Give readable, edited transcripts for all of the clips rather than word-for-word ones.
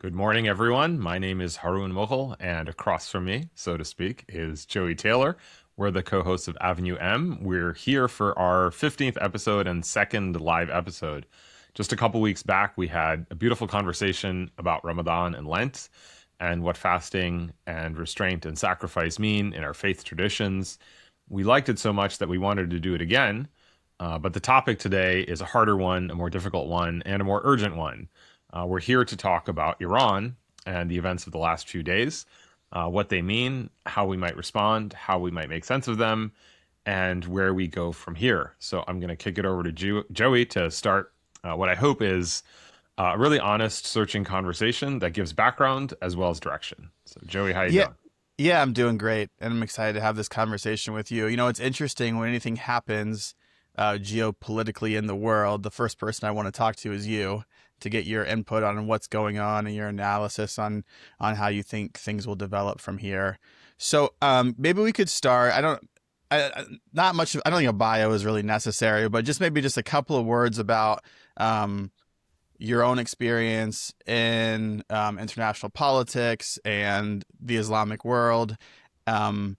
Good morning, everyone. My name is Haroon Moghul, and across from me, so to speak, is Joey Taylor. We're the co hosts of Avenue M. We're here for our 15th episode and second live episode. Just a couple weeks back, we had a beautiful conversation about Ramadan and Lent and what fasting and restraint and sacrifice mean in our faith traditions. We liked it so much that we wanted to do it again. But the topic today is a harder one, a more difficult one, and a more urgent one. We're here to talk about Iran and the events of the last few days, what they mean, how we might respond, how we might make sense of them, and where we go from here. So I'm going to kick it over to Joey to start what I hope is a really honest, searching conversation that gives background as well as direction. So, Joey, how you Yeah, doing? yeah, I'm doing great, and I'm excited to have this conversation with you. It's interesting when anything happens geopolitically in the world. The first person I want to talk to is you to get your input on what's going on and your analysis on how you think things will develop from here. So maybe we could start. Not much. I don't think a bio is really necessary, but just a couple of words about um, your own experience in international politics and the Islamic world. Um,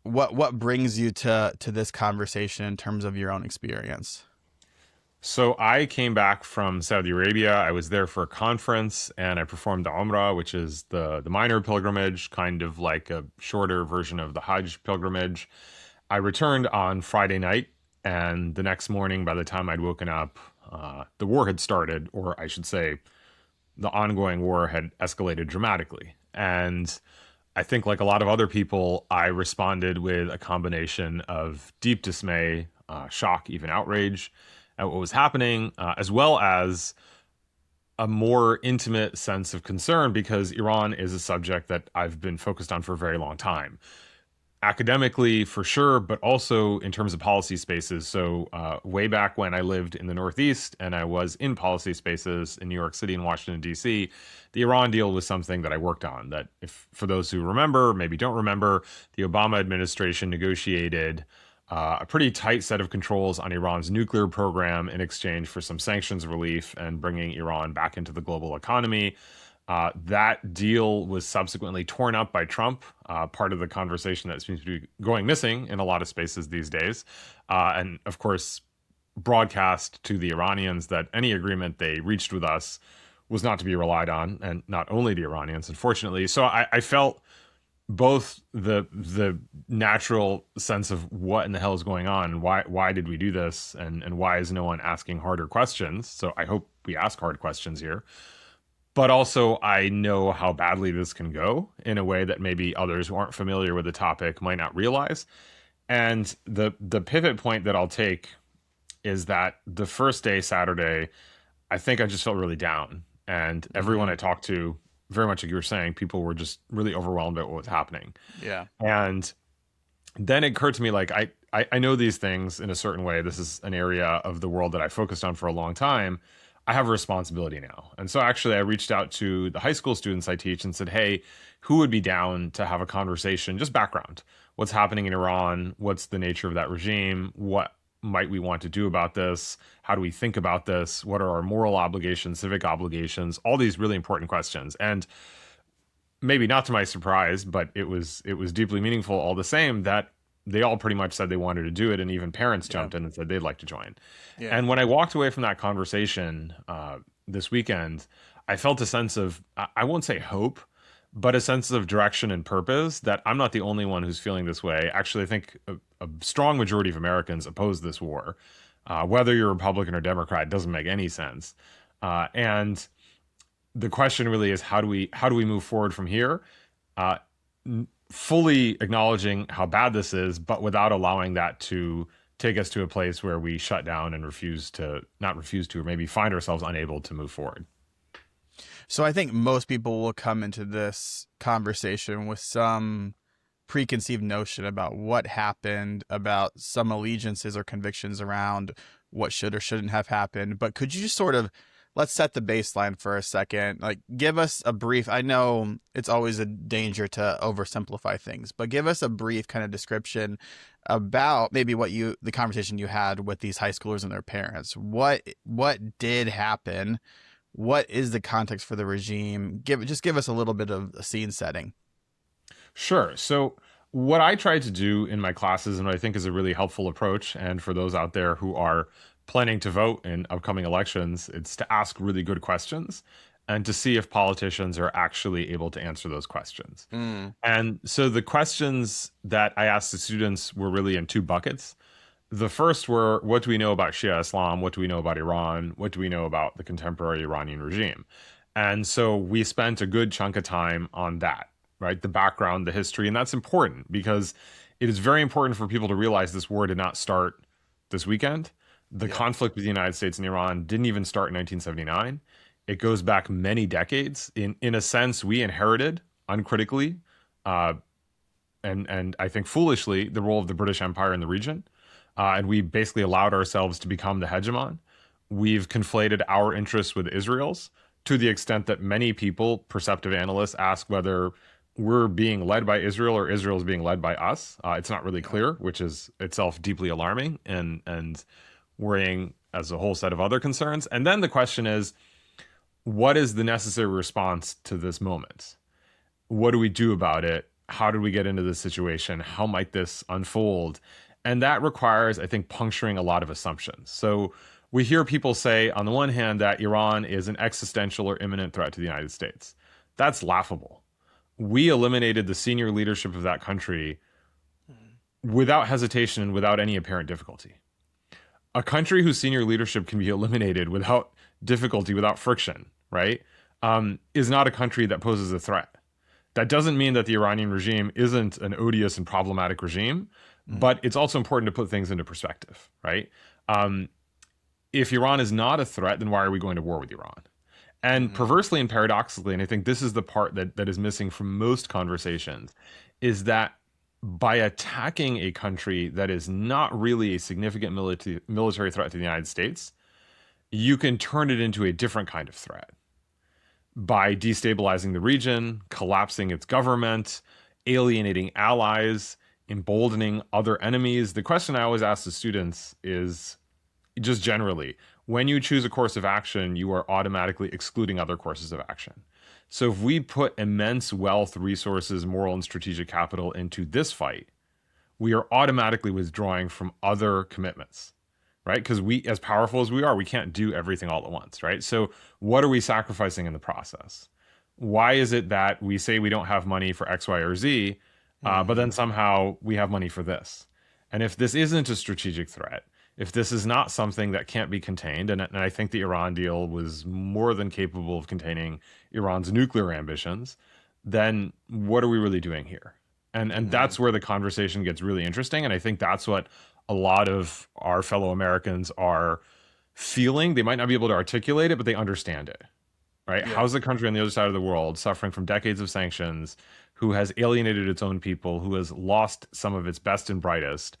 what brings you to this conversation in terms of your own experience? So I came back from Saudi Arabia. I was there for a conference and I performed the Umrah, which is the minor pilgrimage, kind of like a shorter version of the Hajj pilgrimage. I returned on Friday night, and the next morning, by the time I'd woken up, the war had started, or I should say, the ongoing war had escalated dramatically. And I think, like a lot of other people, I responded with a combination of deep dismay, shock, even outrage at what was happening, as well as a more intimate sense of concern because Iran is a subject that I've been focused on for a very long time. Academically, for sure, but also in terms of policy spaces. So, way back when I lived in the Northeast and I was in policy spaces in New York City and Washington, D.C., the Iran deal was something that I worked on. That, if for those who remember, maybe don't remember, the Obama administration negotiated a pretty tight set of controls on Iran's nuclear program in exchange for some sanctions relief and bringing Iran back into the global economy. That deal was subsequently torn up by Trump, part of the conversation that seems to be going missing in a lot of spaces these days. And of course, broadcast to the Iranians that any agreement they reached with us was not to be relied on, and not only the Iranians, unfortunately. So I felt both the natural sense of what in the hell is going on and why did we do this, and why is no one asking harder questions. So I hope we ask hard questions here, but also I know how badly this can go in a way that maybe others who aren't familiar with the topic might not realize. And the pivot point that I'll take is that the first day, Saturday, I think I just felt really down. And everyone Hmm. I talked to, very much like you were saying, people were just really overwhelmed by what was happening. Yeah. And then it occurred to me, like, I know these things in a certain way. This is an area of the world that I focused on for a long time. I have a responsibility now. And so actually I reached out to the high school students I teach and said, hey, who would be down to have a conversation, just background? What's happening in Iran? What's the nature of that regime? What might we want to do about this? How do we think about this? What are our moral obligations, civic obligations? All these really important questions. And maybe not to my surprise, but it was deeply meaningful all the same that they all pretty much said they wanted to do it, and even parents Yeah. jumped in and said they'd like to join. Yeah. And when I walked away from that conversation this weekend, I felt a sense of I won't say hope, but a sense of direction and purpose that I'm not the only one who's feeling this way. Actually, I think a strong majority of Americans oppose this war. Whether you're Republican or Democrat doesn't make any sense. And the question really is how do we move forward from here, uh, fully acknowledging how bad this is, but without allowing that to take us to a place where we shut down and refuse to not refuse to, or maybe find ourselves unable to move forward. So I think most people will come into this conversation with some preconceived notion about what happened, about some allegiances or convictions around what should or shouldn't have happened. But could you just sort of let's set the baseline for a second? Like, give us a brief. I know it's always a danger to oversimplify things, but give us a brief kind of description about maybe the conversation you had with these high schoolers and their parents. What did happen? what is the context for the regime? Give us a little bit of a scene setting. Sure. So, what I try to do in my classes, and what I think is a really helpful approach, and for those out there who are planning to vote in upcoming elections, it's to ask really good questions and to see if politicians are actually able to answer those questions. Mm, And so, the questions that I asked the students were really in two buckets. The first were, what do we know about Shia Islam? What do we know about Iran? What do we know about the contemporary Iranian regime? And so we spent a good chunk of time on that, right? The background, the history. And that's important because it is very important for people to realize this war did not start this weekend. The yeah. conflict with the United States and Iran didn't even start in 1979. It goes back many decades. In a sense, we inherited uncritically, uh, and I think foolishly, the role of the British Empire in the region. And we basically allowed ourselves to become the hegemon. We've conflated our interests with Israel's to the extent that many people, perceptive analysts, ask whether we're being led by Israel or Israel is being led by us. It's not really Yeah. clear, which is itself deeply alarming and worrying as a whole set of other concerns. And then the question is, what is the necessary response to this moment? What do we do about it? How did we get into this situation? How might this unfold? And that requires, I think, puncturing a lot of assumptions. So we hear people say, on the one hand, that Iran is an existential or imminent threat to the United States. That's laughable. We eliminated the senior leadership of that country Mm, without hesitation and without any apparent difficulty. A country whose senior leadership can be eliminated without difficulty, without friction, right, is not a country that poses a threat. That doesn't mean that the Iranian regime isn't an odious and problematic regime, mm, but it's also important to put things into perspective, right? Um, if Iran is not a threat, then why are we going to war with Iran? And mm, perversely and paradoxically, and I think this is the part that is missing from most conversations, is that by attacking a country that is not really a significant military threat to the United States, you can turn it into a different kind of threat by destabilizing the region, collapsing its government, alienating allies, emboldening other enemies. The question I always ask the students is just generally, when you choose a course of action, you are automatically excluding other courses of action. So if we put immense wealth, resources, moral, and strategic capital into this fight, we are automatically withdrawing from other commitments, right? Because we, as powerful as we are, we can't do everything all at once, right? So what are we sacrificing in the process? Why is it that we say we don't have money for X, Y, or Z, but then mm, somehow we have money for this? And if this isn't a strategic threat, if this is not something that can't be contained, and I think the Iran deal was more than capable of containing Iran's nuclear ambitions, then what are we really doing here? And mm, that's where the conversation gets really interesting. And I think that's what a lot of our fellow Americans are feeling. They might not be able to articulate it, but they understand it, right? yeah. How's the country on the other side of the world suffering from decades of sanctions, who has alienated its own people, who has lost some of its best and brightest,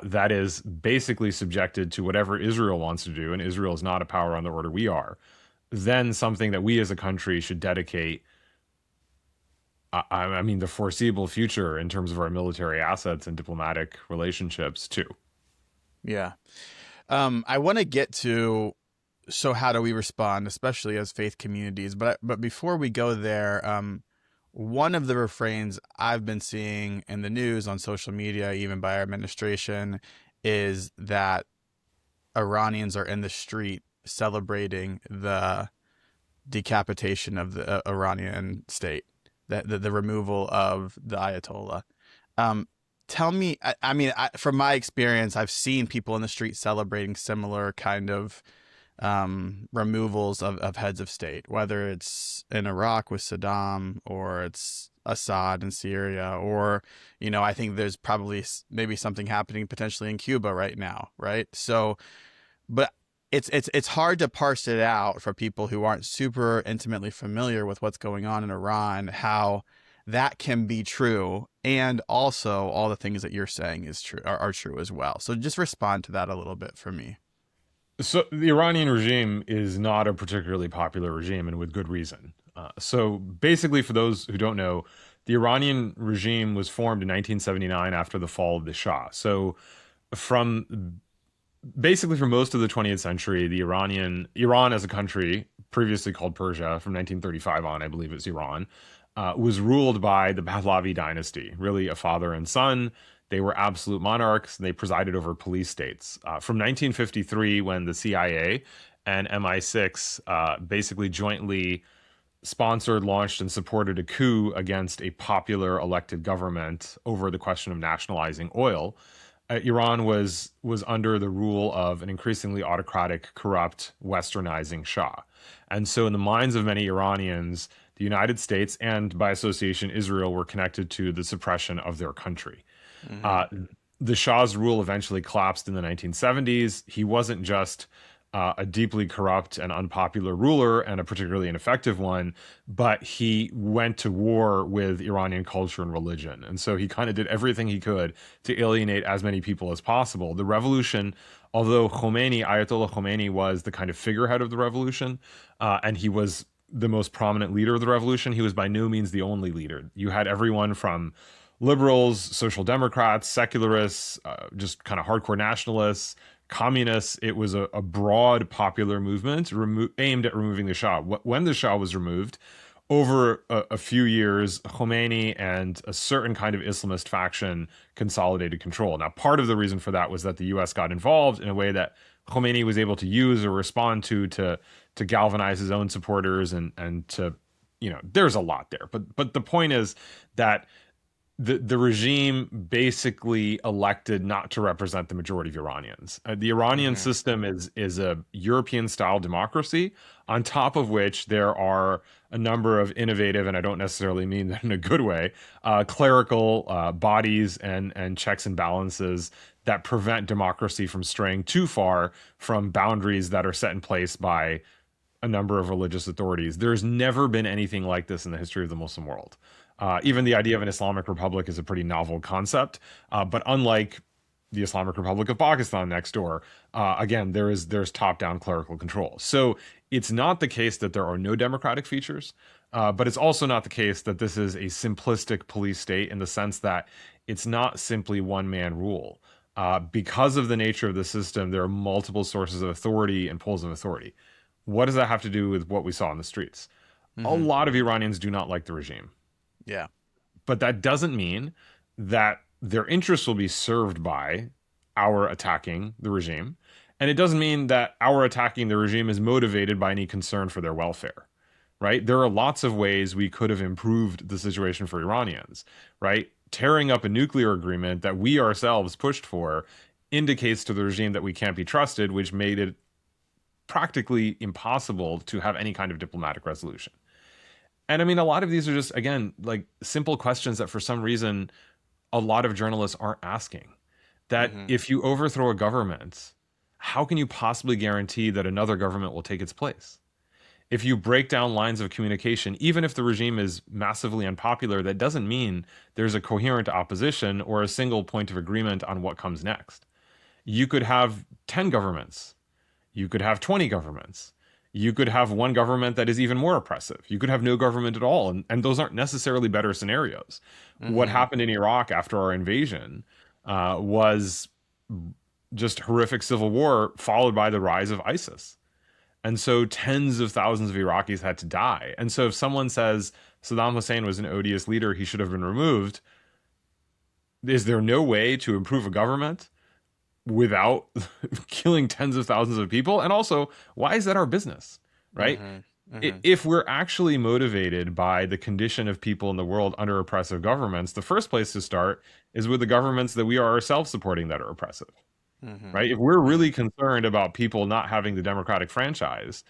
that is basically subjected to whatever Israel wants to do, and Israel is not a power on the order we are, then something that we as a country should dedicate, I mean, the foreseeable future in terms of our military assets and diplomatic relationships to. Yeah. I want to get to, so how do we respond, especially as faith communities? But before we go there, one of the refrains I've been seeing in the news on social media, even by our administration, is that Iranians are in the street celebrating the decapitation of the Iranian state, the removal of the Ayatollah. Um, Tell me, I mean, from my experience, I've seen people in the street celebrating similar kind of removals of heads of state, whether it's in Iraq with Saddam or it's Assad in Syria, or, I think there's probably maybe something happening potentially in Cuba right now, right? So, but it's hard to parse it out for people who aren't super intimately familiar with what's going on in Iran, how that can be true, and also all the things that you're saying is true are true as well. So just respond to that a little bit for me. So the Iranian regime is not a particularly popular regime, and with good reason. So basically, for those who don't know, the Iranian regime was formed in 1979 after the fall of the Shah. So from basically for most of the 20th century, Iran as a country, previously called Persia, from 1935 on, I believe it's Iran, was ruled by the Pahlavi dynasty, really a father and son. They were absolute monarchs, and they presided over police states. From 1953, when the CIA and MI6 basically jointly sponsored, launched, and supported a coup against a popular elected government over the question of nationalizing oil. Iran was under the rule of an increasingly autocratic, corrupt, westernizing Shah. And so in the minds of many Iranians, the United States and by association Israel were connected to the suppression of their country. Hmm. Uh, the Shah's rule eventually collapsed in the 1970s. He wasn't just a deeply corrupt and unpopular ruler and a particularly ineffective one, but he went to war with Iranian culture and religion. And so he kind of did everything he could to alienate as many people as possible. The revolution, although Ayatollah Khomeini was the kind of figurehead of the revolution, and he was the most prominent leader of the revolution, he was by no means the only leader. You had everyone from liberals, social democrats, secularists, just kind of hardcore nationalists, communists. It was a broad popular movement aimed at removing the Shah. When the Shah was removed, over a few years, Khomeini and a certain kind of Islamist faction consolidated control. Now, part of the reason for that was that the U.S. got involved in a way that Khomeini was able to use or respond to galvanize his own supporters and to, there's a lot there. But the point is that the regime basically elected not to represent the majority of Iranians. The Iranian Hmm. system is a European style democracy, on top of which there are a number of innovative, and I don't necessarily mean that in a good way, clerical bodies and checks and balances that prevent democracy from straying too far from boundaries that are set in place by a number of religious authorities. There's never been anything like this in the history of the Muslim world. Even the idea of an Islamic Republic is a pretty novel concept, but unlike the Islamic Republic of Pakistan next door, again, there's top-down clerical control. So it's not the case that there are no democratic features, but it's also not the case that this is a simplistic police state in the sense that it's not simply one-man rule. Because of the nature of the system, there are multiple sources of authority and poles of authority. What does that have to do with what we saw in the streets? A Hmm. lot of Iranians do not like the regime, Yeah. but that doesn't mean that their interests will be served by our attacking the regime. And it doesn't mean that our attacking the regime is motivated by any concern for their welfare, right? There are lots of ways we could have improved the situation for Iranians, right? Tearing up a nuclear agreement that we ourselves pushed for indicates to the regime that we can't be trusted, which made it practically impossible to have any kind of diplomatic resolution. And I mean, a lot of these are just, again, like simple questions that for some reason a lot of journalists aren't asking. That Hmm. if you overthrow a government, how can you possibly guarantee that another government will take its place? If you break down lines of communication, even if the regime is massively unpopular, that doesn't mean there's a coherent opposition or a single point of agreement on what comes next. You could have 10 governments. You could have 20 governments. You could have one government that is even more oppressive. You could have no government at all. And those aren't necessarily better scenarios. What Hmm. happened in Iraq after our invasion was just horrific civil war, followed by the rise of ISIS. And so tens of thousands of Iraqis had to die. And so if someone says Saddam Hussein was an odious leader, he should have been removed, is there no way to improve a government without killing tens of thousands of people? And also, why is that our business, right? Hmm. Hmm. If we're actually motivated by the condition of people in the world under oppressive governments, the first place to start is with the governments that we are ourselves supporting that are oppressive, Hmm. right? If we're Hmm. really concerned about people not having the democratic franchise,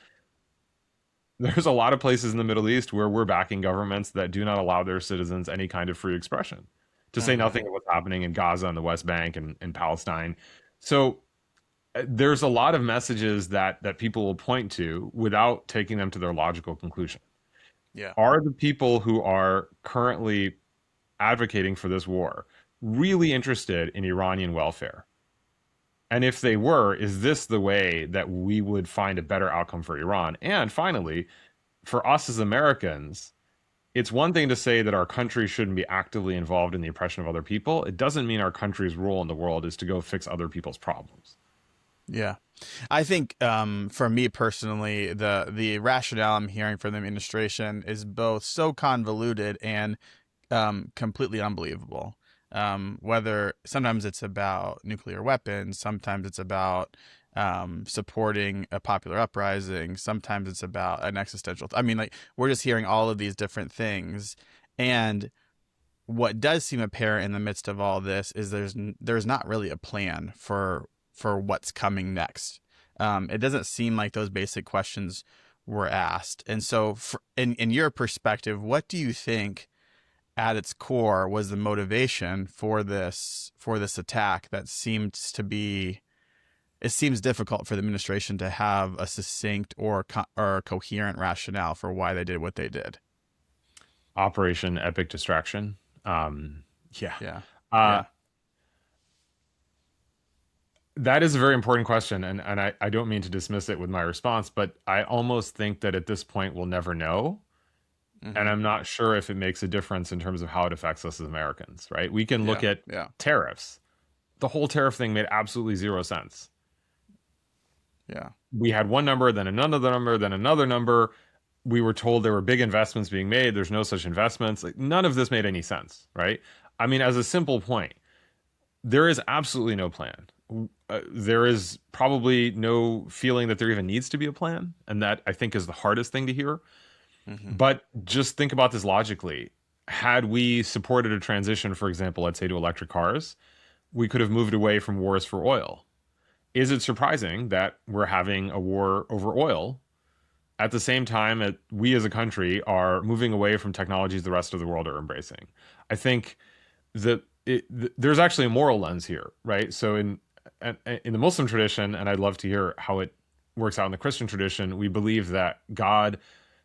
there's a lot of places in the Middle East where we're backing governments that do not allow their citizens any kind of free expression, to say Hmm. nothing of what's happening in Gaza and the West Bank and Palestine. So there's a lot of messages that people will point to without taking them to their logical conclusion. Yeah. Are the people who are currently advocating for this war really interested in Iranian welfare? And if they were, is this the way that we would find a better outcome for Iran? And finally, for us as Americans, it's one thing to say that our country shouldn't be actively involved in the oppression of other people. It doesn't mean our country's role in the world is to go fix other people's problems. Yeah. I think for me personally, the rationale I'm hearing from the administration is both so convoluted and completely unbelievable. Whether sometimes it's about nuclear weapons, sometimes it's about supporting a popular uprising, sometimes it's about an existential. I mean, like we're just hearing all of these different things, and what does seem apparent in the midst of all this is there's not really a plan for what's coming next. It doesn't seem like those basic questions were asked, and so in your perspective, what do you think at its core was the motivation for this attack that seems to be it seems difficult for the administration to have a succinct or coherent rationale for why they did what they did. Operation Epic Distraction. Yeah. Yeah. Uh, Yeah. that is a very important question, and I don't mean to dismiss it with my response, but I almost think that at this point we'll never know. And Mm-hmm. I'm not sure if it makes a difference in terms of how it affects us as Americans, right? We can look Yeah. at Yeah. tariffs. The whole tariff thing made absolutely zero sense. Yeah. We had one number, then another number, then another number. We were told there were big investments being made. There's no such investments. Like none of this made any sense, right? I mean, as a simple point, there is absolutely no plan. There is probably no feeling that there even needs to be a plan, and that I think is the hardest thing to hear. Mm-hmm. But just think about this logically. Had we supported a transition, for example, let's say to electric cars, we could have moved away from wars for oil. Is it surprising that we're having a war over oil at the same time that we as a country are moving away from technologies the rest of the world are embracing? I think there's actually a moral lens here, right? So in the Muslim tradition, and I'd love to hear how it works out in the Christian tradition, we believe that God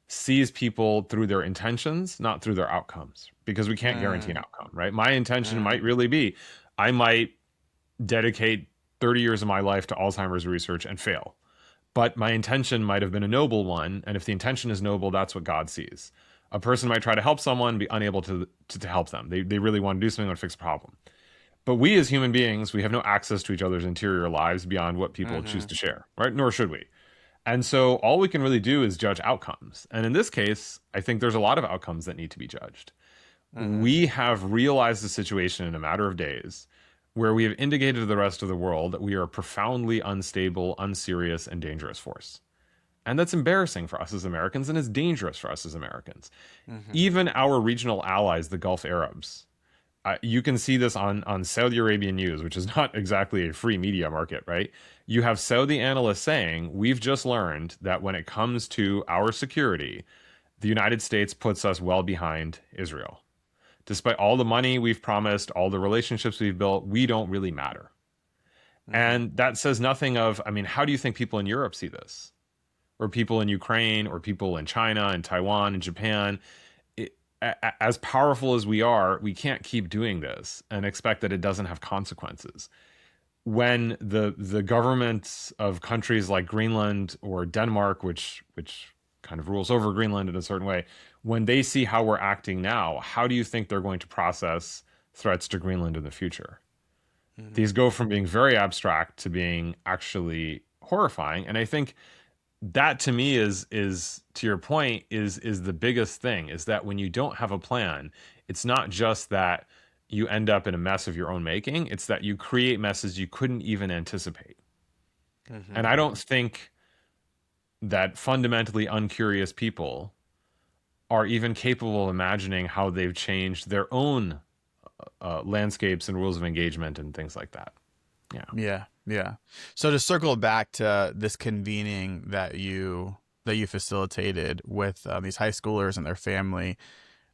sees people through their intentions, not through their outcomes, because we can't guarantee an Mm, outcome, right? My intention might mm, really be I might dedicate 30 years of my life to Alzheimer's research and fail. But my intention might have been a noble one, and if the intention is noble, that's what God sees. A person might try to help someone, be unable to help them. They really want to do something, want to fix a problem. But we as human beings, we have no access to each other's interior lives beyond what people choose mm-hmm. to share, right? Nor should we. And so all we can really do is judge outcomes. And in this case, I think there's a lot of outcomes that need to be judged. Mm-hmm. We have realized the situation in a matter of days where we have indicated to the rest of the world that we are a profoundly unstable, unserious, and dangerous force. And that's embarrassing for us as Americans, and it's dangerous for us as Americans. Mm-hmm. Even our regional allies, the Gulf Arabs, you can see this on Saudi Arabian news, which is not exactly a free media market, right? You have Saudi analysts saying, we've just learned that when it comes to our security, the United States puts us well behind Israel. Despite all the money we've promised, all the relationships we've built, we don't really matter. Mm-hmm. And that says nothing of, I mean, how do you think people in Europe see this? Or people in Ukraine, or people in China and Taiwan and Japan? As powerful as we are, we can't keep doing this and expect that it doesn't have consequences. When the governments of countries like Greenland or Denmark, which kind of rules over Greenland in a certain way, when they see how we're acting now, how do you think they're going to process threats to Greenland in the future? Mm-hmm. These go from being very abstract to being actually horrifying. And I think that to me is to your point is the biggest thing, is that when you don't have a plan, it's not just that you end up in a mess of your own making, it's that you create messes you couldn't even anticipate. Mm-hmm. And I don't think that fundamentally uncurious people are even capable of imagining how they've changed their own landscapes and rules of engagement and things like that. Yeah. Yeah, yeah. So to circle back to this convening that you facilitated with these high schoolers and their family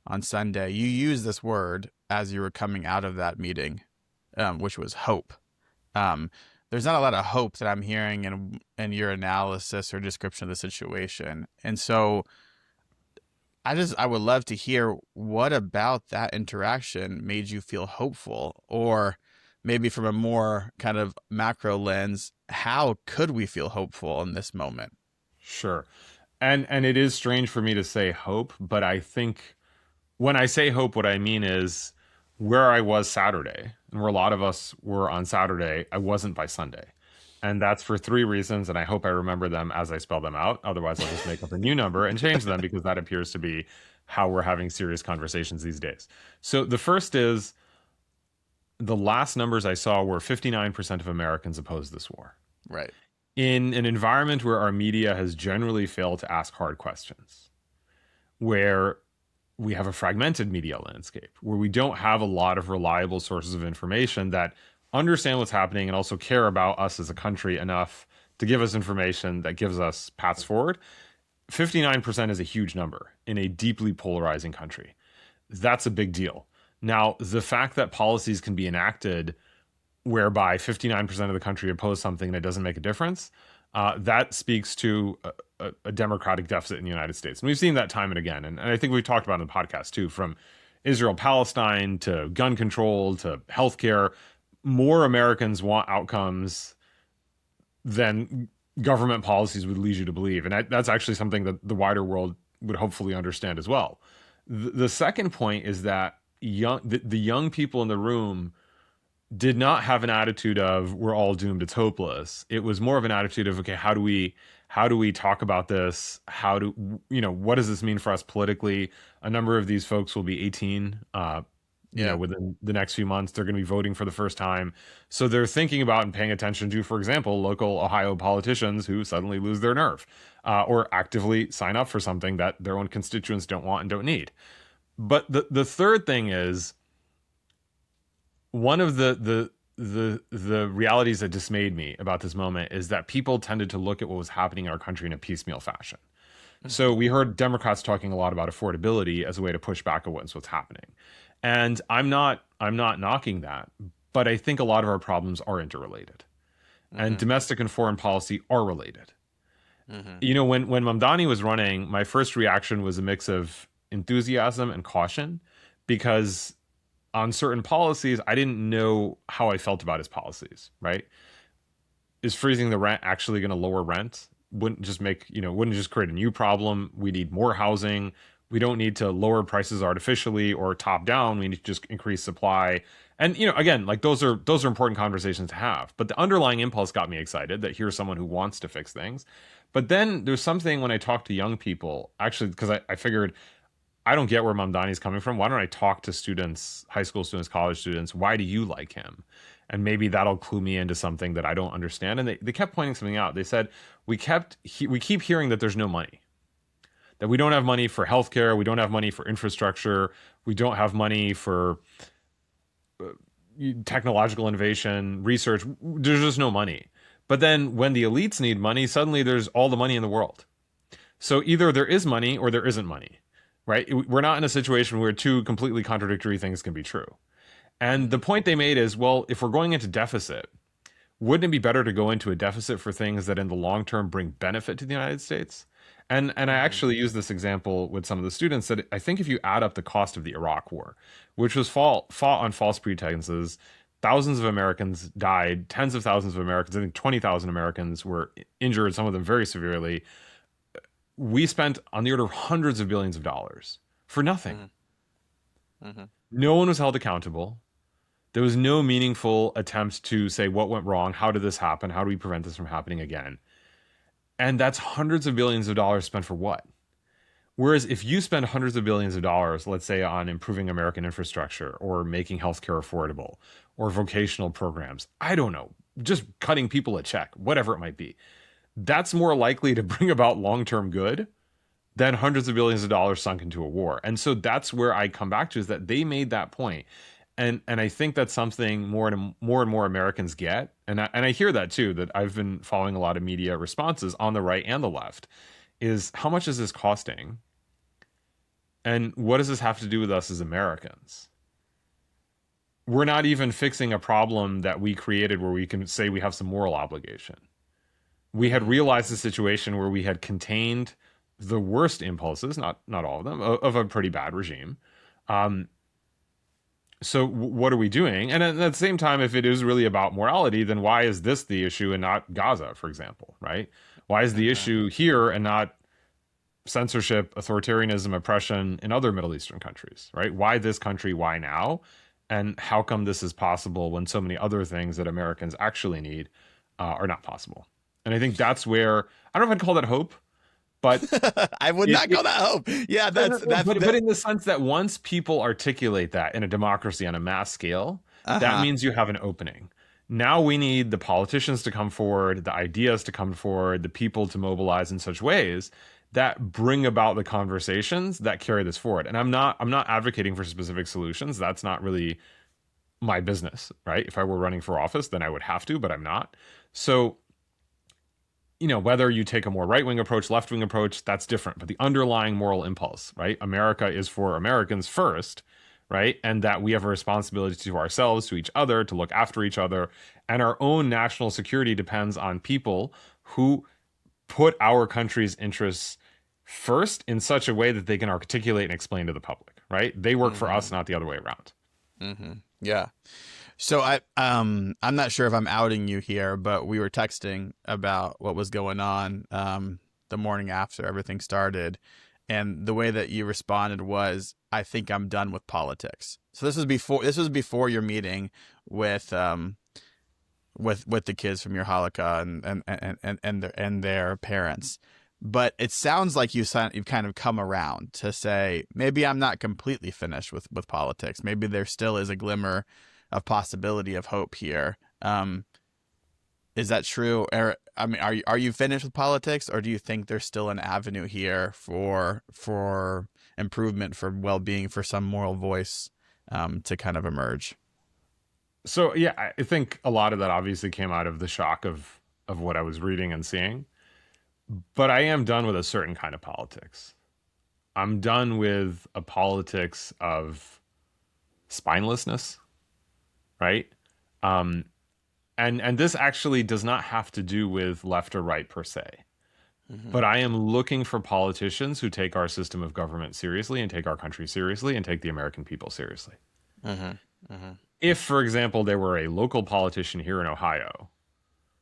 on Sunday, you used this word as you were coming out of that meeting, which was hope. Um, there's not a lot of hope that I'm hearing in your analysis or description of the situation, and so I would love to hear what about that interaction made you feel hopeful, or maybe from a more kind of macro lens, how could we feel hopeful in this moment? Sure. And it is strange for me to say hope, but I think when I say hope, what I mean is where I was Saturday, and where a lot of us were on Saturday, I wasn't by Sunday. And that's for three reasons, and I hope I remember them as I spell them out. Otherwise, I'll just make up a new number and change them because that appears to be how we're having serious conversations these days. So the first is the last numbers I saw were 59% of Americans oppose this war. Right. In an environment where our media has generally failed to ask hard questions, where we have a fragmented media landscape, where we don't have a lot of reliable sources of information that understand what's happening and also care about us as a country enough to give us information that gives us paths forward. 59% is a huge number in a deeply polarizing country. That's a big deal. Now, the fact that policies can be enacted whereby 59% of the country oppose something and it doesn't make a difference, that speaks to a democratic deficit in the United States. And we've seen that time and again. And I think we've talked about it in the podcast too, from Israel Palestine to gun control to healthcare. More Americans want outcomes than government policies would lead you to believe. And that's actually something that the wider world would hopefully understand as well. The second point is that the young people in the room did not have an attitude of we're all doomed, it's hopeless. It was more of an attitude of, okay, how do we talk about this? What does this mean for us politically? A number of these folks will be 18 within the next few months. They're going to be voting for the first time, so they're thinking about and paying attention to, for example, local Ohio politicians who suddenly lose their nerve, or actively sign up for something that their own constituents don't want and don't need. But the third thing is, one of the realities that dismayed me about this moment is that people tended to look at what was happening in our country in a piecemeal fashion. So we heard Democrats talking a lot about affordability as a way to push back against what's happening. And I'm not knocking that, but I think a lot of our problems are interrelated. And domestic and foreign policy are related. When Mamdani was running, my first reaction was a mix of enthusiasm and caution, because on certain policies, I didn't know how I felt about his policies, right? Is freezing the rent actually going to lower rent? Wouldn't just create a new problem. We need more housing. We don't need to lower prices artificially or top down. We need to just increase supply. And, again, like those are important conversations to have. But the underlying impulse got me excited that here's someone who wants to fix things. But then there's something when I talk to young people, actually, because I figured, I don't get where Mamdani's coming from. Why don't I talk to students, high school students, college students? Why do you like him? And maybe that'll clue me into something that I don't understand. And they kept pointing something out. They said, we keep hearing that there's no money, that we don't have money for healthcare. We don't have money for infrastructure. We don't have money for technological innovation, research. There's just no money. But then when the elites need money, suddenly there's all the money in the world. So either there is money or there isn't money. Right? We're not in a situation where two completely contradictory things can be true. And the point they made is, well, if we're going into deficit, wouldn't it be better to go into a deficit for things that in the long term bring benefit to the United States? And I actually use this example with some of the students that I think if you add up the cost of the Iraq War, which was fought on false pretenses, thousands of Americans died, tens of thousands of Americans, I think 20,000 Americans were injured, some of them very severely. We spent on the order of hundreds of billions of dollars for nothing. No one was held accountable. There was no meaningful attempt to say what went wrong, how did this happen, how do we prevent this from happening again? And that's hundreds of billions of dollars spent for what? Whereas if you spend hundreds of billions of dollars, let's say on improving American infrastructure or making healthcare affordable or vocational programs, I don't know, just cutting people a check, whatever it might be, that's more likely to bring about long-term good than hundreds of billions of dollars sunk into a war. And so that's where I come back to, is that they made that point. And I think that's something more and more Americans get. And I hear that too, that I've been following a lot of media responses on the right and the left, is how much is this costing? And what does this have to do with us as Americans? We're not even fixing a problem that we created where we can say we have some moral obligation. We had realized the situation where we had contained the worst impulses, not all of them, of a pretty bad regime. So what are we doing? And at the same time, if it is really about morality, then why is this the issue and not Gaza, for example, right? Why is the issue here and not censorship, authoritarianism, oppression in other Middle Eastern countries, right? Why this country? Why now? And how come this is possible when so many other things that Americans actually need are not possible. And I think that's where I don't know if I'd call that hope, but I would it, not it call that hope. Yeah, no, no, no, that's but that. in the sense that once people articulate that in a democracy on a mass scale, that Uh-huh. means you have an opening. Now we need the politicians to come forward, the ideas to come forward, the people to mobilize in such ways that bring about the conversations that carry this forward. And I'm not advocating for specific solutions. That's not really my business, right? If I were running for office, then I would have to, but I'm not. So whether you take a more right wing approach, left wing approach, that's different. But the underlying moral impulse, right? America is for Americans first, right? And that we have a responsibility to ourselves, to each other, to look after each other. And our own national security depends on people who put our country's interests first in such a way that they can articulate and explain to the public, right? They work for us, Mm-hmm. not the other way around. Mm-hmm. Yeah. So I'm not sure if I'm outing you here, but we were texting about what was going on the morning after everything started, and the way that you responded was, "I think I'm done with politics." So this was before your meeting with with the kids from your halakha and their parents. But it sounds like you've kind of come around to say, maybe I'm not completely finished with politics. Maybe there still is a glimmer of possibility of hope here. Is that true? Or, I mean, are you finished with politics, or do you think there's still an avenue here for improvement, for well-being, for some moral voice to kind of emerge? So yeah, I think a lot of that obviously came out of the shock of what I was reading and seeing. But I am done with a certain kind of politics. I'm done with a politics of spinelessness, right? Um, and this actually does not have to do with left or right per se. Mm-hmm. But I am looking for politicians who take our system of government seriously and take our country seriously and take the American people seriously. Mm-hmm. Mm-hmm. If, for example, there were a local politician here in Ohio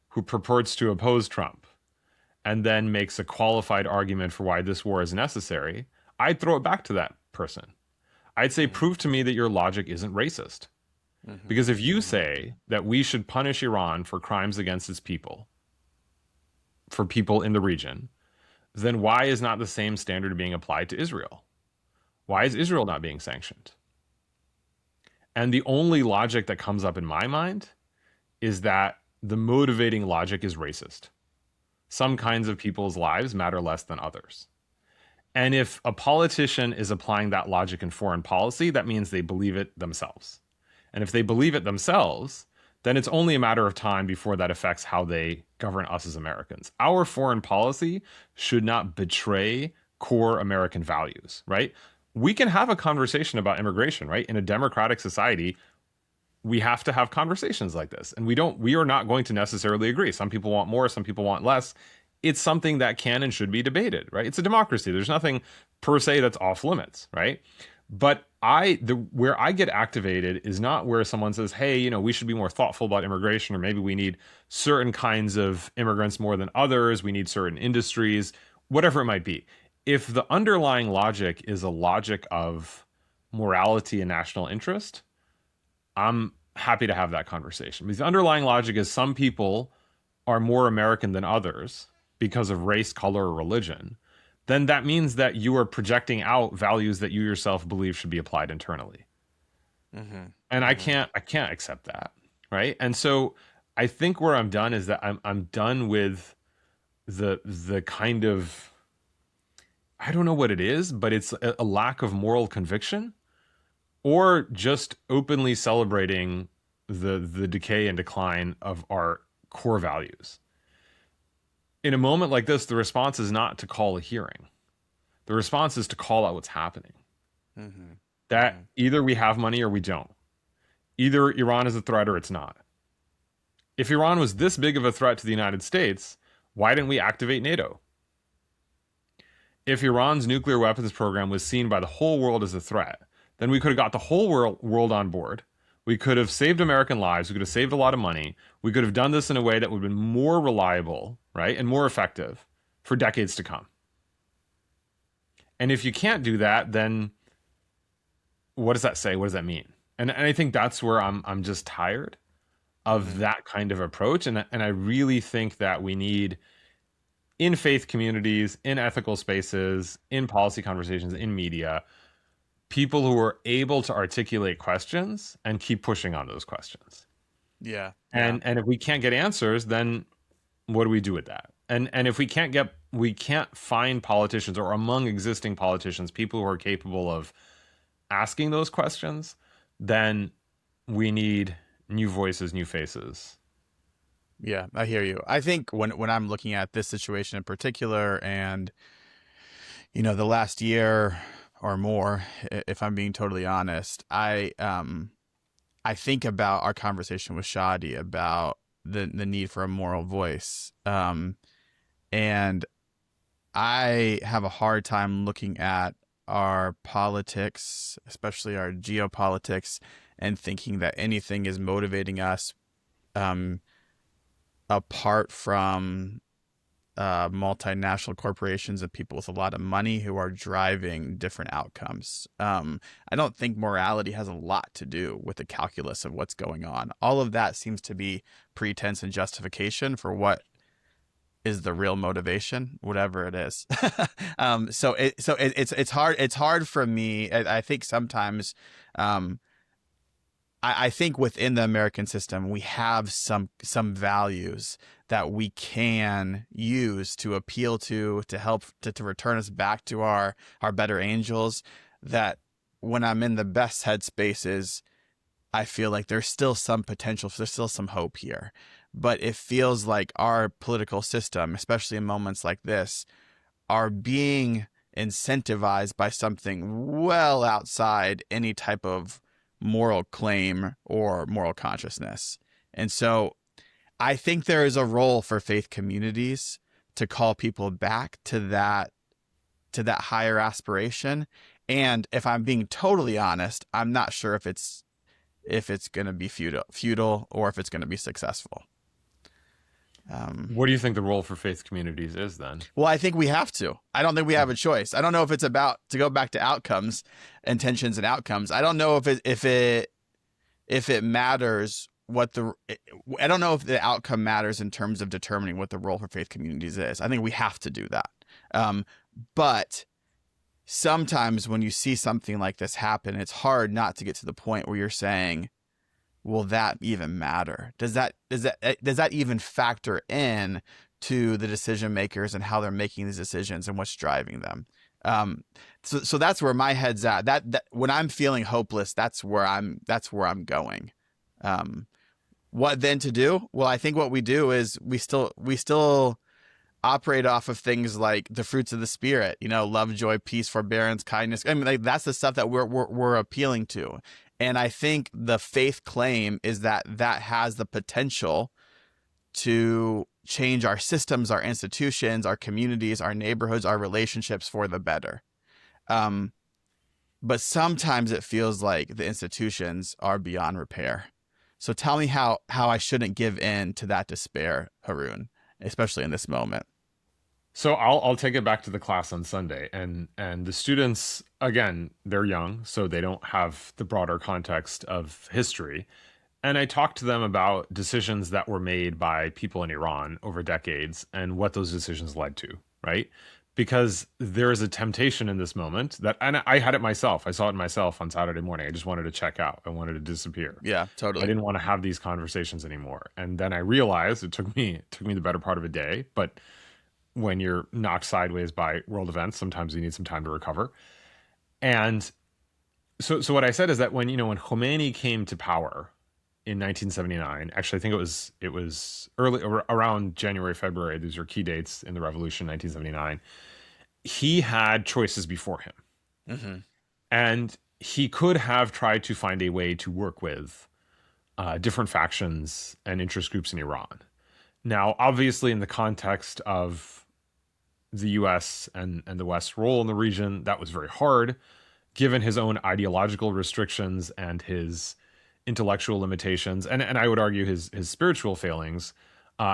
who purports to oppose Trump and then makes a qualified argument for why this war is necessary, I'd throw it back to that person. I'd say, prove to me that your logic isn't racist. Mm-hmm. Because if you Mm-hmm. say that we should punish Iran for crimes against its people, for people in the region, then why is not the same standard being applied to Israel? Why is Israel not being sanctioned? And the only logic that comes up in my mind is that the motivating logic is racist. Some kinds of people's lives matter less than others. And if a politician is applying that logic in foreign policy, that means they believe it themselves. And if they believe it themselves, then it's only a matter of time before that affects how they govern us as Americans. Our foreign policy should not betray core American values, right? We can have a conversation about immigration, right? In a democratic society, we have to have conversations like this. And we are not going to necessarily agree. Some people want more, some people want less. It's something that can and should be debated, right? It's a democracy. There's nothing per se that's off limits, right? But where I get activated is not where someone says, "Hey, we should be more thoughtful about immigration, or maybe we need certain kinds of immigrants more than others. We need certain industries, whatever it might be." If the underlying logic is a logic of morality and national interest, I'm happy to have that conversation. Because the underlying logic is some people are more American than others because of race, color, or religion, then that means that you are projecting out values that you yourself believe should be applied internally. Mm-hmm. And I Mm-hmm. can't accept that. Right. And so I think where I'm done is that I'm done with the kind of, I don't know what it is, but it's a lack of moral conviction, or just openly celebrating the decay and decline of our core values. In a moment like this, the response is not to call a hearing. The response is to call out what's happening. Mm-hmm. Mm-hmm. That either we have money or we don't. Either Iran is a threat or it's not. If Iran was this big of a threat to the United States, why didn't we activate NATO? If Iran's nuclear weapons program was seen by the whole world as a threat, then we could have got the whole world on board. We could have saved American lives. We could have saved a lot of money. We could have done this in a way that would have been more reliable, right, and more effective for decades to come. And if you can't do that, then what does that say? What does that mean? And I think that's where I'm just tired. of that kind of approach. And I really think that we need, in faith communities, in ethical spaces, in policy conversations, in media, people who are able to articulate questions and keep pushing on those questions. Yeah. Yeah. And if we can't get answers, then what do we do with that? And if we can't find politicians, or among existing politicians, people who are capable of asking those questions, then we need new voices, new faces. Yeah, I hear you. I think when I'm looking at this situation in particular, and the last year or more, if I'm being totally honest, I think about our conversation with Shadi about the need for a moral voice, and I have a hard time looking at our politics, especially our geopolitics, and thinking that anything is motivating us, um, apart from multinational corporations and people with a lot of money who are driving different outcomes. I don't think morality has a lot to do with the calculus of what's going on. All of that seems to be pretense and justification for what is the real motivation, whatever it is. It's hard. It's hard for me. I think sometimes, I think within the American system, we have some values that we can use to appeal to help to return us back to our better angels. That when I'm in the best headspaces, I feel like there's still some potential, there's still some hope here. But it feels like our political system, especially in moments like this, are being incentivized by something well outside any type of moral claim or moral consciousness. And so I think there is a role for faith communities to call people back to that higher aspiration. And if I'm being totally honest, I'm not sure if it's going to be futile or if it's going to be successful. What do you think the role for faith communities is then? Well, I think we have to. I don't think we have a choice. I don't know if it's about, to go back to outcomes, intentions and outcomes. I don't know if it matters I don't know if the outcome matters in terms of determining what the role for faith communities is. I think we have to do that. But sometimes when you see something like this happen, it's hard not to get to the point where you're saying, will that even matter? Does that even factor in to the decision makers and how they're making these decisions and what's driving them? So that's where my head's at. That when I'm feeling hopeless, that's where I'm going. What then to do? Well, I think what we do is we still operate off of things like the fruits of the spirit, love, joy, peace, forbearance, kindness. I mean, like, that's the stuff that we're appealing to. And I think the faith claim is that has the potential to change our systems, our institutions, our communities, our neighborhoods, our relationships for the better. But sometimes it feels like the institutions are beyond repair. So tell me how I shouldn't give in to that despair, Haroon, especially in this moment. So I'll take it back to the class on Sunday, and the students, again, they're young, so they don't have the broader context of history. And I talked to them about decisions that were made by people in Iran over decades and what those decisions led to, right? Because there is a temptation in this moment that, and I had it myself. I saw it myself on Saturday morning. I just wanted to check out. I wanted to disappear. Yeah, totally. I didn't want to have these conversations anymore. And then I realized it took me the better part of a day, but when you're knocked sideways by world events, sometimes you need some time to recover. And so what I said is that when Khomeini came to power in 1979, actually I think it was early, around January, February, these are key dates in the revolution, 1979, he had choices before him. Mm-hmm. And he could have tried to find a way to work with different factions and interest groups in Iran. Now, obviously, in the context of the US and the West's role in the region, that was very hard, given his own ideological restrictions and his intellectual limitations, and I would argue his spiritual failings.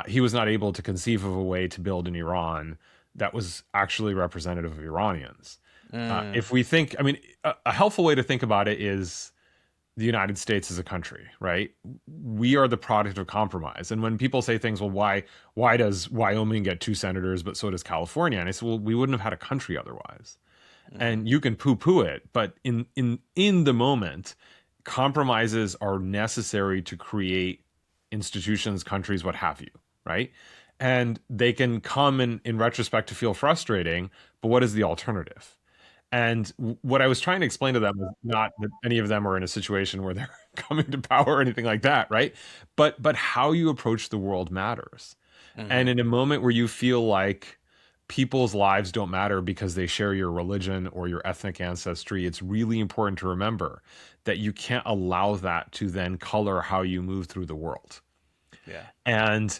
He was not able to conceive of a way to build an Iran that was actually representative of Iranians. If we think, I mean, a helpful way to think about it is the United States as a country, right? We are the product of compromise. And when people say things, well, why does Wyoming get two senators, but so does California? And I said, well, we wouldn't have had a country otherwise. Mm-hmm. And you can poo-poo it, but in the moment, compromises are necessary to create institutions, countries, what have you, right? And they can come in retrospect to feel frustrating, but what is the alternative? And what I was trying to explain to them was not that any of them are in a situation where they're coming to power or anything like that, right? But how you approach the world matters. And Mm-hmm. in a moment where you feel like people's lives don't matter because they share your religion or your ethnic ancestry, it's really important to remember that you can't allow that to then color how you move through the world. Yeah. And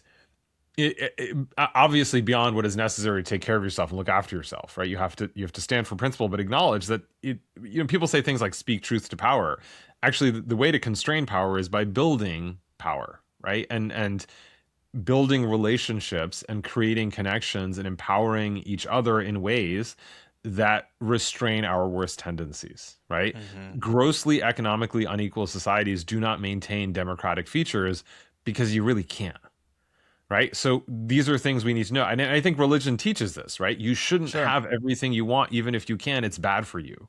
obviously beyond what is necessary to take care of yourself and look after yourself, right? You have to stand for principle, but acknowledge that people say things like speak truth to power. Actually, the way to constrain power is by building power, right? And building relationships and creating connections and empowering each other in ways that restrain our worst tendencies, right? Mm-hmm. Grossly economically unequal societies do not maintain democratic features because you really can't, right? So these are things we need to know. And I think religion teaches this, right? You shouldn't Sure. have everything you want, even if you can. It's bad for you.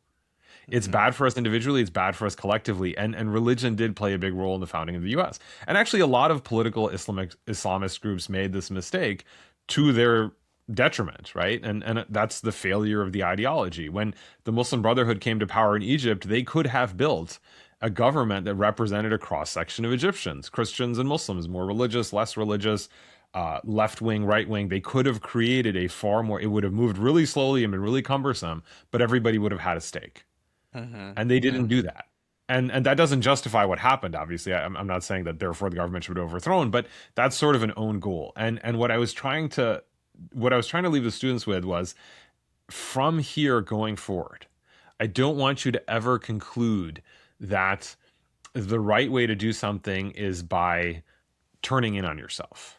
It's Mm-hmm. bad for us individually. It's bad for us collectively. And religion did play a big role in the founding of the U.S. And actually, a lot of political Islamist groups made this mistake to their detriment, right? And that's the failure of the ideology. When the Muslim Brotherhood came to power in Egypt, they could have built a government that represented a cross section of Egyptians, Christians and Muslims, more religious, less religious, left wing, right wing. They could have created a far more. It would have moved really slowly and been really cumbersome, but everybody would have had a stake, Mm-hmm. and they Yeah. didn't do that. And that doesn't justify what happened. Obviously, I'm not saying that therefore the government should be overthrown, but that's sort of an own goal. And what I was trying to leave the students with was, from here going forward, I don't want you to ever conclude that the right way to do something is by turning in on yourself.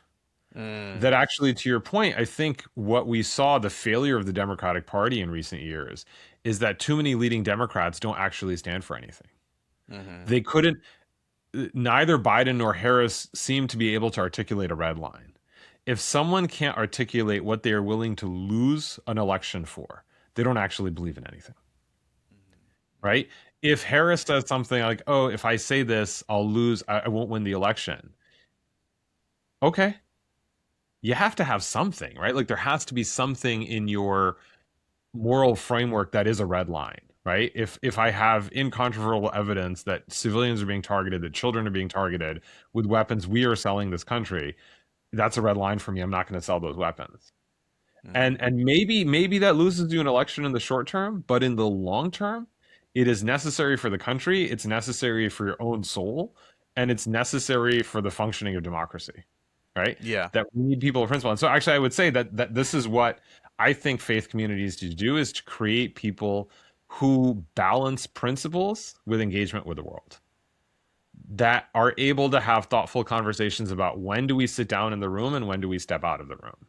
Mm. That actually, to your point, I think what we saw, the failure of the Democratic Party in recent years, is that too many leading Democrats don't actually stand for anything. Mm-hmm. They couldn't, neither Biden nor Harris seem to be able to articulate a red line. If someone can't articulate what they are willing to lose an election for, they don't actually believe in anything, right? If Harris says something like, oh, if I say this, I'll lose, I won't win the election. Okay. You have to have something, right? Like there has to be something in your moral framework that is a red line, right? If I have incontrovertible evidence that civilians are being targeted, that children are being targeted with weapons we are selling this country, that's a red line for me. I'm not going to sell those weapons. Mm-hmm. And maybe that loses you an election in the short term, but in the long term, it is necessary for the country, it's necessary for your own soul, and it's necessary for the functioning of democracy, right? Yeah. That we need people of principle. And so actually I would say that this is what I think faith communities to do, is to create people who balance principles with engagement with the world, that are able to have thoughtful conversations about when do we sit down in the room and when do we step out of the room.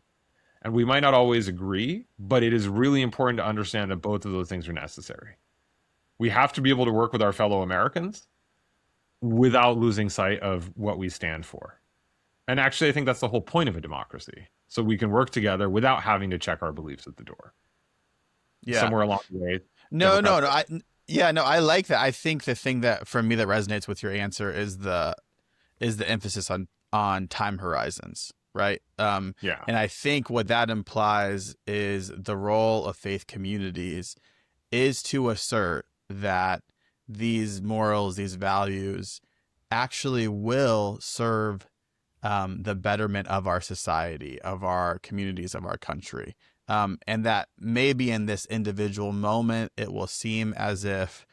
And we might not always agree, but it is really important to understand that both of those things are necessary. We have to be able to work with our fellow Americans without losing sight of what we stand for. And actually, I think that's the whole point of a democracy. So we can work together without having to check our beliefs at the door. Yeah. Somewhere along the way, No, no, Democrats. no. Yeah, no, I like that. I think the thing that for me that resonates with your answer is the emphasis on time horizons, right? Yeah. And I think what that implies is the role of faith communities is to assert that these morals, these values, actually will serve the betterment of our society, of our communities, of our country. And that maybe in this individual moment, it will seem as if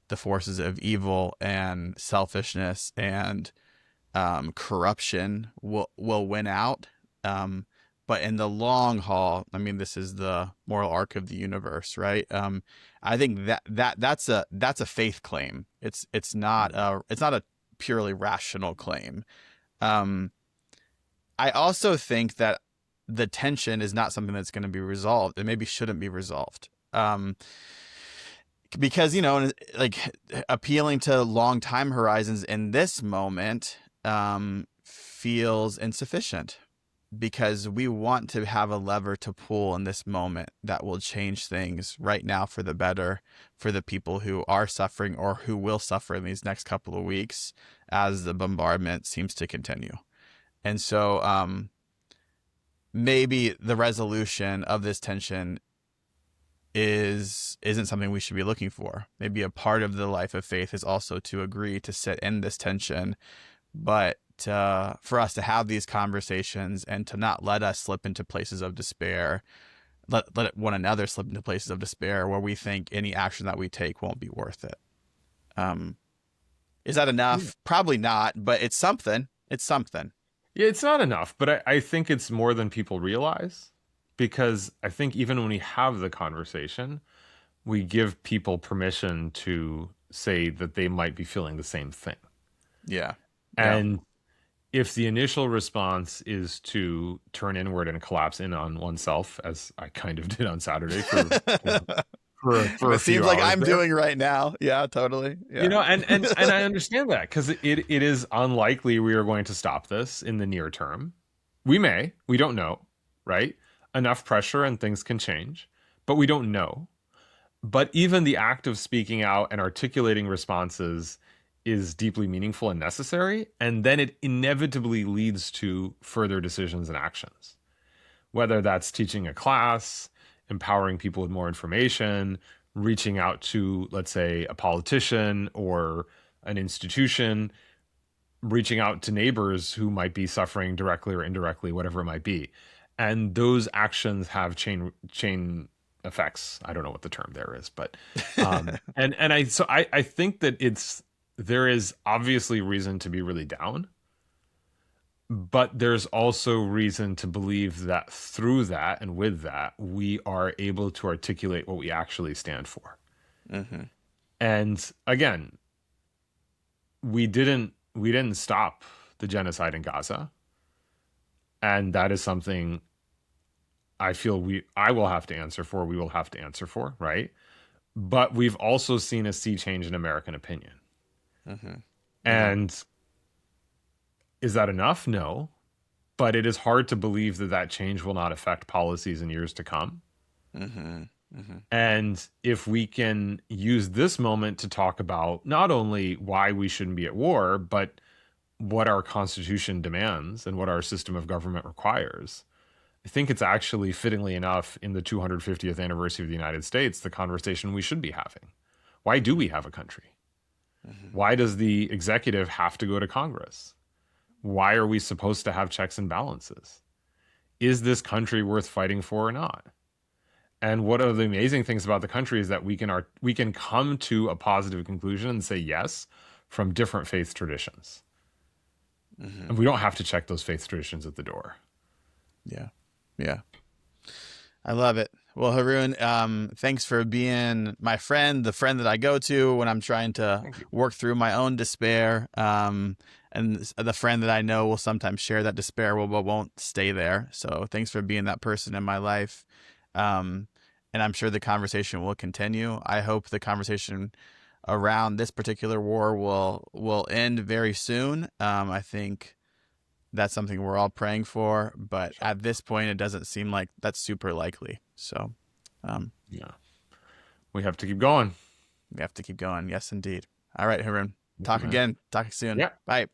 the forces of evil and selfishness and corruption will win out. But in the long haul, I mean, this is the moral arc of the universe, right? I think that's a faith claim. It's not a purely rational claim. Um, I also think that the tension is not something that's going to be resolved. It maybe shouldn't be resolved. because like appealing to long time horizons in this moment feels insufficient, because we want to have a lever to pull in this moment that will change things right now for the better for the people who are suffering or who will suffer in these next couple of weeks as the bombardment seems to continue. And so maybe the resolution of this tension isn't something we should be looking for. Maybe a part of the life of faith is also to agree to sit in this tension, but for us to have these conversations and to not let us slip into places of despair, let one another slip into places of despair where we think any action that we take won't be worth it. Is that enough? Yeah. Probably not, but it's something. It's something. Yeah, it's not enough, but I think it's more than people realize, because I think even when we have the conversation, we give people permission to say that they might be feeling the same thing. Yeah. Yeah. And if the initial response is to turn inward and collapse in on oneself, as I kind of did on Saturday for a It few seems like hours I'm there, doing right now. Yeah, totally. you Yeah. know, and I understand that, because it is unlikely we are going to stop this in the near term. We don't know, right? Enough pressure and things can change, but we don't know. But even the act of speaking out and articulating responses is deeply meaningful and necessary. And then it inevitably leads to further decisions and actions, whether that's teaching a class, empowering people with more information, reaching out to, let's say, a politician or an institution, reaching out to neighbors who might be suffering directly or indirectly, whatever it might be. And those actions have chain effects. I don't know what the term there is, but I think that there is obviously reason to be really down, but there's also reason to believe that through that and with that, we are able to articulate what we actually stand for. Mm-hmm. And again, we didn't stop the genocide in Gaza, and that is something I feel I will have to answer for. We will have to answer for, right? But we've also seen a sea change in American opinion. Mm-hmm. And is that enough? No. But it is hard to believe that that change will not affect policies in years to come. Mm-hmm. Mm-hmm. And if we can use this moment to talk about not only why we shouldn't be at war, but what our Constitution demands and what our system of government requires, I think it's actually fittingly enough in the 250th anniversary of the United States, the conversation we should be having. Why do we have a country? Mm-hmm. Why does the executive have to go to Congress? Why are we supposed to have checks and balances? Is this country worth fighting for or not? And one of the amazing things about the country is that we can come to a positive conclusion and say yes from different faith traditions. Mm-hmm. And we don't have to check those faith traditions at the door. Yeah. Yeah. I love it. Well, Haroon, thanks for being my friend, the friend that I go to when I'm trying to work through my own despair. And the friend that I know will sometimes share that despair, but won't stay there. So thanks for being that person in my life. And I'm sure the conversation will continue. I hope the conversation around this particular war will end very soon. I think that's something we're all praying for, but at this point, it doesn't seem like that's super likely. So, Yeah, we have to keep going. we have to keep going. Yes, indeed. All right, Haroon. Talk again. Talk soon. Yeah. Bye.